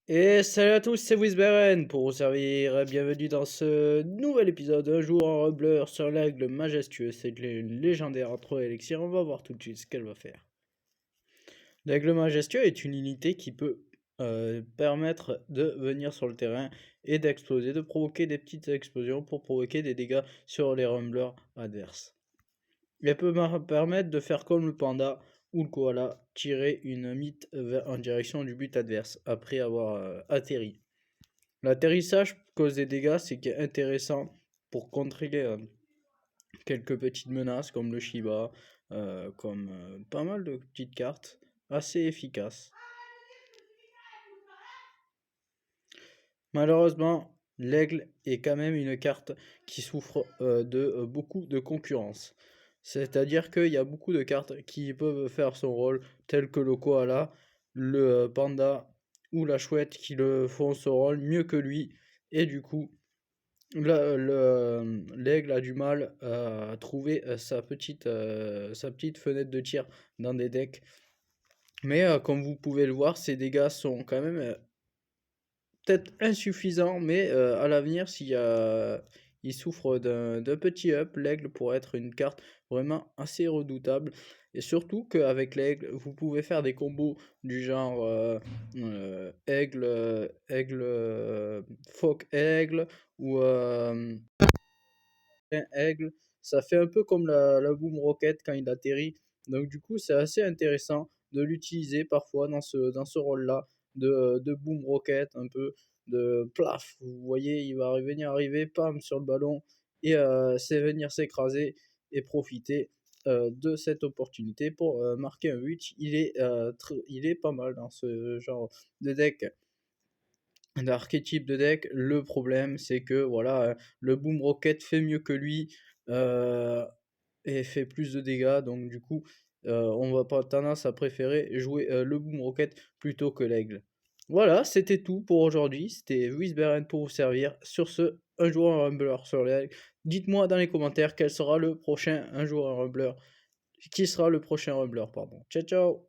Et salut à tous, c'est Wisberen pour vous servir. Bienvenue dans ce nouvel épisode. Un jour en rumbleur sur l'aigle majestueux. C'est une légendaire intro élixir. On va voir tout de suite ce qu'elle va faire. L'aigle majestueux est une unité qui peut permettre de venir sur le terrain et d'exploser, de provoquer des petites explosions pour provoquer des dégâts sur les rumbleurs adverses. Elle peut permettre de faire comme le panda ou le koala, tirer une mythe en direction du but adverse après avoir atterri. L'atterrissage cause des dégâts, c'est qui est intéressant pour contrer quelques petites menaces comme le Shiba, comme pas mal de petites cartes assez efficaces. Malheureusement, l'aigle est quand même une carte qui souffre de beaucoup de concurrence. C'est-à-dire qu'il y a beaucoup de cartes qui peuvent faire son rôle, telles que le koala, le panda ou la chouette qui le font son rôle mieux que lui. Et du coup, l'aigle a du mal à trouver sa petite fenêtre de tir dans des decks. Mais comme vous pouvez le voir, ses dégâts sont quand même peut-être insuffisants, mais à l'avenir, il souffre d'un petit up, l'aigle pourrait être une carte vraiment assez redoutable. Et surtout qu'avec l'aigle, vous pouvez faire des combos du genre phoque aigle, ou un aigle. Ça fait un peu comme la Boom Rocket quand il atterrit. Donc du coup, c'est assez intéressant de l'utiliser parfois dans ce rôle-là, de Boom Rocket, un peu de plaf. Vous voyez, il va venir arriver, pam, sur le ballon, et c'est venir s'écraser et profiter de cette opportunité pour marquer un but. Il est pas mal dans ce genre de deck, d'archétype de deck. Le problème, c'est que voilà, le Boom Rocket fait mieux que lui euh, et fait plus de dégâts. Donc du coup, on va pas tendance à préférer jouer le Boom Rocket plutôt que l'aigle. Voilà, c'était tout pour aujourd'hui. C'était Wisberen pour vous servir. Sur ce, un joueur en Rumbler sur l'aigle. Dites-moi dans les commentaires quel sera le prochain un joueur en Rumbler. Qui sera le prochain Rumbler, pardon. Ciao, ciao.